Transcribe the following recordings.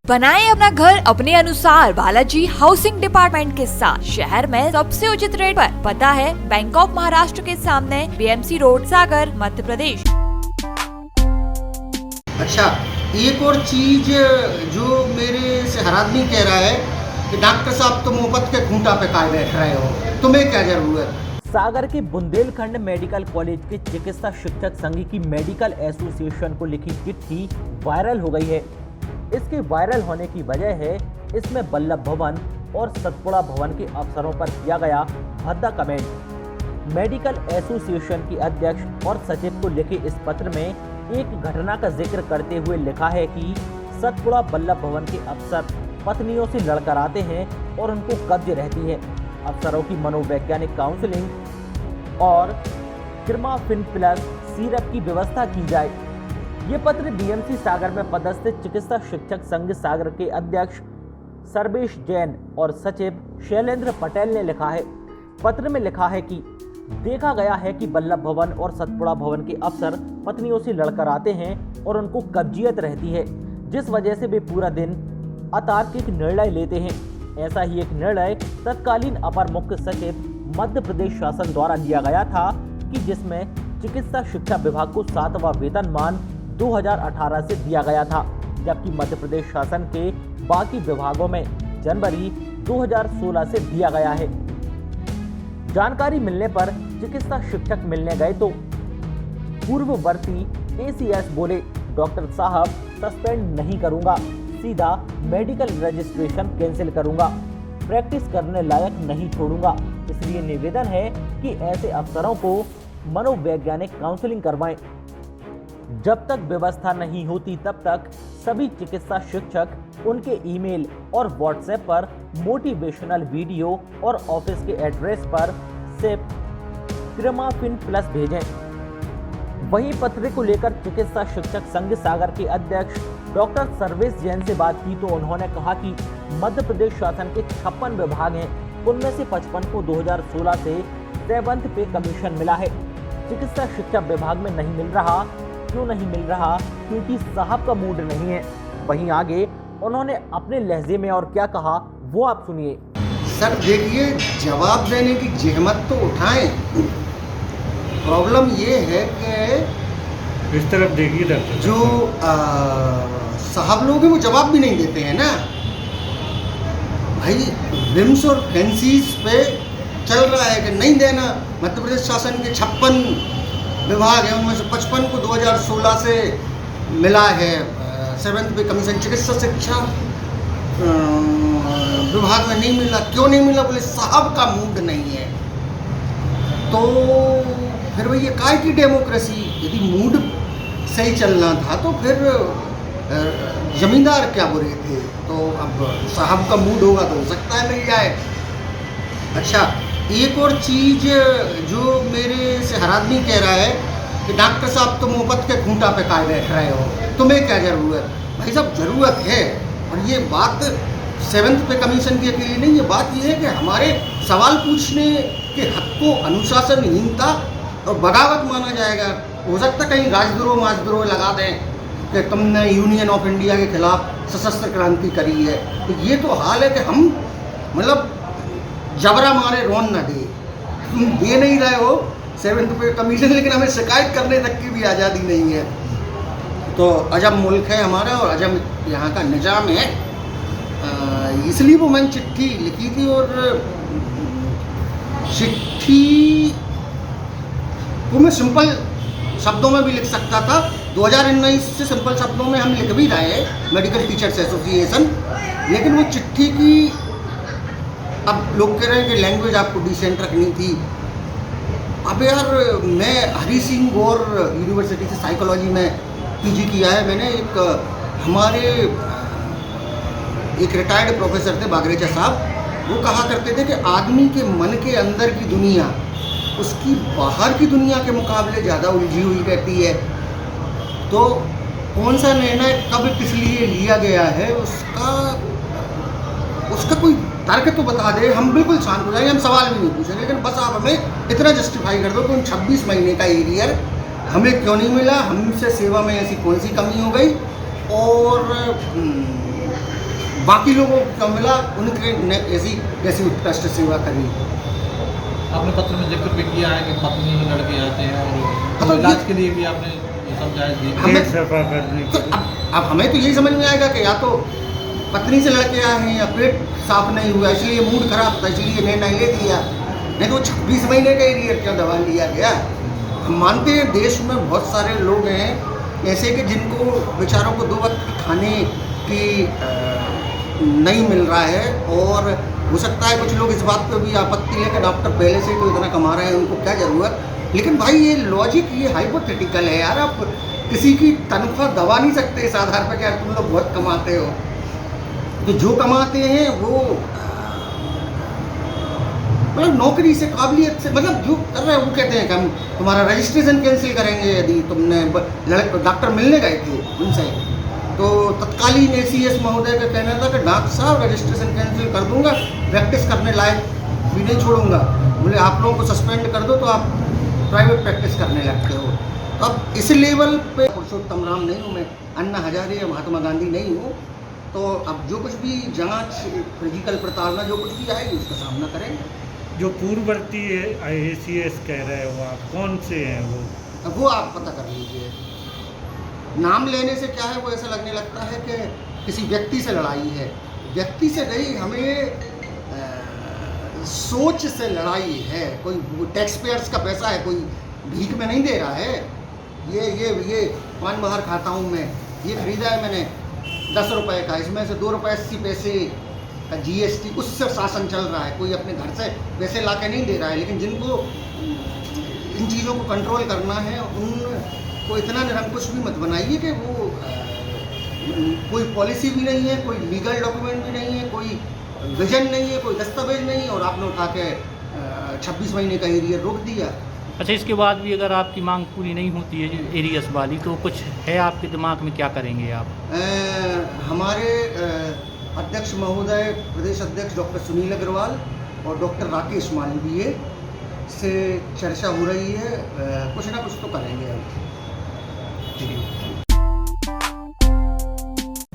बनाएं अपना घर अपने अनुसार बालाजी हाउसिंग डिपार्टमेंट के साथ। शहर में सबसे उचित रेट पर। पता है बैंक ऑफ महाराष्ट्र के सामने, बीएमसी रोड, सागर, मध्य प्रदेश। अच्छा, एक और चीज जो मेरे से हर आदमी कह रहा है कि डॉक्टर साहब तुम मुफ्त के खूंटा पे काय बैठ रहे हो, तुम्हें क्या जरूरत। सागर के बुंदेलखंड मेडिकल कॉलेज के चिकित्सा शिक्षक संघ की मेडिकल एसोसिएशन को लिखी चिट्ठी वायरल हो गई है। इसके वायरल होने की वजह है इसमें वल्लभ भवन और सतपुड़ा भवन के अफसरों पर किया गया भद्दा कमेंट। मेडिकल एसोसिएशन की अध्यक्ष और सचिव को लिखे इस पत्र में एक घटना का जिक्र करते हुए लिखा है कि सतपुड़ा वल्लभ भवन के अफसर पत्नियों से लड़कर आते हैं और उनको कब्ज रहती है। अफसरों की मनोवैज्ञानिक काउंसलिंग और क्रिमाफिन प्लस सिरप की व्यवस्था की जाए। ये पत्र बीएमसी सागर में पदस्थ चिकित्सा शिक्षक संघ सागर के अध्यक्ष सर्वेश जैन और सचिव शैलेंद्र पटेल ने लिखा है। पत्र में लिखा है कि देखा गया है कि वल्लभ भवन और सतपुड़ा भवन के अफसर पत्नियों से लड़कर आते हैं और उनको कब्जियत रहती है, जिस वजह से वे पूरा दिन अतार्किक निर्णय लेते हैं। ऐसा ही एक निर्णय तत्कालीन अपर मुख्य सचिव मध्य प्रदेश शासन द्वारा लिया गया था कि जिसमें चिकित्सा शिक्षा विभाग को 7वां वेतनमान 2018 से दिया गया था, जबकि मध्य प्रदेश शासन के बाकी विभागों में जनवरी 2016 से दिया गया है। जानकारी मिलने पर चिकित्सा शिक्षक मिलने गए तो पूर्ववर्ती एसीएस बोले, डॉक्टर साहब सस्पेंड नहीं करूंगा, सीधा मेडिकल रजिस्ट्रेशन कैंसिल करूंगा, प्रैक्टिस करने लायक नहीं छोड़ूंगा। इसलिए निवेदन है कि ऐसे अफसरों को मनोवैज्ञानिक काउंसलिंग करवाएं। जब तक व्यवस्था नहीं होती तब तक सभी चिकित्सा शिक्षक उनके ईमेल और व्हाट्सएप पर मोटिवेशनल वीडियो और ऑफिस के एड्रेस पर सिर्फ क्रिमाफिन प्लस भेजें। वहीं पत्र को लेकर चिकित्सा शिक्षक संघ सागर के अध्यक्ष डॉक्टर सर्वेश जैन से बात की तो उन्होंने कहा कि मध्य प्रदेश शासन के 56 विभाग हैं, उनमें से 55 को 2016 से 7th पे कमीशन मिला है। चिकित्सा शिक्षा विभाग में नहीं मिल रहा। क्यों नहीं मिल रहा? क्योंकि साहब का मूड नहीं है। वहीं आगे उन्होंने अपने लहजे में और क्या कहा वो आप सुनिए। सर देखिए, जवाब देने की जहमत तो उठाएं। प्रॉब्लम ये है कि इस तरफ देखिए डॉक्टर, जो साहब लोग हैं वो जवाब भी नहीं देते हैं ना भाई। विम्स और फैंसीज पे चल रहा है कि नहीं देना। मध्य प्रदेश शासन के 56 विभाग हैं, उनमें से 55 को 2016 से मिला है 7th पे कमीशन। चिकित्सा शिक्षा विभाग में नहीं मिला। क्यों नहीं मिला? बोले साहब का मूड नहीं है। तो फिर वही काय की डेमोक्रेसी? यदि मूड सही चलना था तो फिर जमींदार क्या बुरे थे? तो अब साहब का मूड होगा तो हो सकता है मिल जाए। अच्छा, एक और चीज जो मेरे से हर आदमी कह रहा है कि डॉक्टर साहब तुम मुफ्त के खूंटा पे काय बैठ रहे हो, तुम्हें क्या जरूरत। भाई साहब जरूरत है। और ये बात 7th पे कमीशन की अकेली नहीं, ये बात ये है कि हमारे सवाल पूछने के हक को अनुशासनहीनता और बगावत माना जाएगा। हो सकता है कहीं राजद्रोह लगा दें कि तुमने यूनियन ऑफ इंडिया के खिलाफ सशस्त्र क्रांति करी है। तो ये तो हाल है कि हम मतलब जबरा मारे रोन न दे। तुम दे नहीं रहे हो 7th पे कमीशन, लेकिन हमें शिकायत करने तक की भी आज़ादी नहीं है। तो अजब मुल्क है हमारा और अजब यहाँ का निज़ाम है। इसलिए वो मैंने चिट्ठी लिखी थी और चिट्ठी को मैं सिंपल शब्दों में भी लिख सकता था। 2019 से सिंपल शब्दों में हम लिख भी रहे हैं, मेडिकल टीचर्स एसोसिएशन। लेकिन वो चिट्ठी की, अब लोग कह रहे हैं कि लैंग्वेज आपको डिसेंट रखनी थी। अब यार, मैं हरी सिंह गौर यूनिवर्सिटी से साइकोलॉजी में पीजी किया है मैंने। हमारे एक रिटायर्ड प्रोफेसर थे बागरेचा साहब, वो कहा करते थे कि आदमी के मन के अंदर की दुनिया उसकी बाहर की दुनिया के मुकाबले ज़्यादा उलझी हुई रहती है। तो कौन सा निर्णय कब किस लिए लिया गया है उसका कोई तर्क तो बता दे, हम बिल्कुल शांत हो जाएंगे, हम सवाल भी नहीं पूछेंगे। लेकिन बस आप हमें इतना जस्टिफाई कर दो कि उन 26 महीने का एरियर हमें क्यों नहीं मिला, हमसे सेवा में ऐसी कौन सी कमी हो गई। और बाकी लोगों को मिला, उनके ने ऐसी कैसी उत्कृष्ट सेवा करी। आपने पत्र में जिक्र भी किया है कि पत्नी लड़के आते हैं हाँ, और तो इलाज के लिए भी आपने समझाया दी। तो अब हमें तो यही समझ में आएगा कि या तो पत्नी से लड़के आए हैं या पेट साफ नहीं हुआ इसलिए मूड खराब था इसलिए निर्णय ले दिया, नहीं तो 26 महीने का एरियर क्या दवा लिया गया। हम मानते हैं देश में बहुत सारे लोग हैं ऐसे कि जिनको बेचारों को 2 वक्त खाने की नहीं मिल रहा है, और हो सकता है कुछ लोग इस बात पे भी आपत्ति है कि डॉक्टर पहले से तो इतना कमा रहे हैं उनको क्या ज़रूरत। लेकिन भाई ये लॉजिक ये हाइपोथेटिकल है यार, आप किसी की तनख्वाह दबा नहीं सकते इस आधार पर कि यार तुम लोग बहुत कमाते हो। तो जो कमाते हैं वो मतलब नौकरी से काबिलियत से मतलब जो कर रहे हैं वो कहते हैं कि हम तुम्हारा रजिस्ट्रेशन कैंसिल करेंगे यदि तुमने डॉक्टर मिलने गए थे उनसे, तो तत्कालीन ACS महोदय का कहना था कि डॉक्टर साहब रजिस्ट्रेशन कैंसिल कर दूंगा, प्रैक्टिस करने लायक भी नहीं छोड़ूंगा। बोले आप लोगों को सस्पेंड कर दो तो आप प्राइवेट प्रैक्टिस करने लगते हो। तो अब इस लेवल पे पुरुषोत्तम राम नहीं हूँ मैं, अन्ना हजारे या महात्मा गांधी नहीं हूँ। तो अब जो कुछ भी जांच, फिजिकल प्रताड़ना जो कुछ भी आएगी उसका सामना करेंगे। जो पूर्ववर्ती ACS कह रहे हो आप, कौन से हैं वो? अब वो आप पता कर लीजिए। नाम लेने से क्या है, वो ऐसा लगने लगता है कि किसी व्यक्ति से लड़ाई है। व्यक्ति से नहीं, हमें सोच से लड़ाई है। कोई टैक्स पेयर्स का पैसा है, कोई भीख में नहीं दे रहा है। ये पान बाहर खाता हूँ मैं, ये खरीदा है मैंने 10 रुपये का, इसमें से 2 रुपये 80 पैसे का GST, उससे शासन चल रहा है। कोई अपने घर से पैसे ला के नहीं दे रहा है। लेकिन जिनको इन चीज़ों को कंट्रोल करना है उनको इतना निरंकुश भी मत बनाइए कि वो कोई पॉलिसी भी नहीं है, कोई लीगल डॉक्यूमेंट भी नहीं है, कोई विजन नहीं है, कोई दस्तावेज नहीं है, और आपने उठा के 26 महीने का एरियर रोक दिया। अच्छा, इसके बाद भी अगर आपकी मांग पूरी नहीं होती है जो एरियस वाली, तो कुछ है आपके दिमाग में, क्या करेंगे आप? हमारे अध्यक्ष महोदय, प्रदेश अध्यक्ष डॉक्टर सुनील अग्रवाल और डॉक्टर राकेश मालवीय से चर्चा हो रही है। कुछ ना कुछ तो करेंगे हम।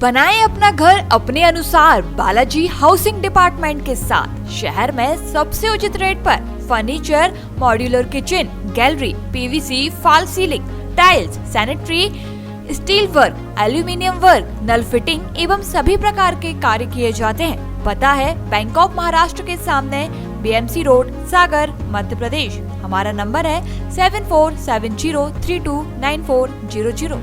बनाएं अपना घर अपने अनुसार बालाजी हाउसिंग डिपार्टमेंट के साथ। शहर में सबसे उचित रेट पर furniture, modular kitchen, gallery, PVC, fall ceiling, tiles, sanitary, steel work, aluminium work, नल फिटिंग एवं सभी प्रकार के कार्य किए जाते हैं। पता है बैंक ऑफ महाराष्ट्र के सामने, BMC रोड, सागर, मध्य प्रदेश। हमारा नंबर है 7470329400।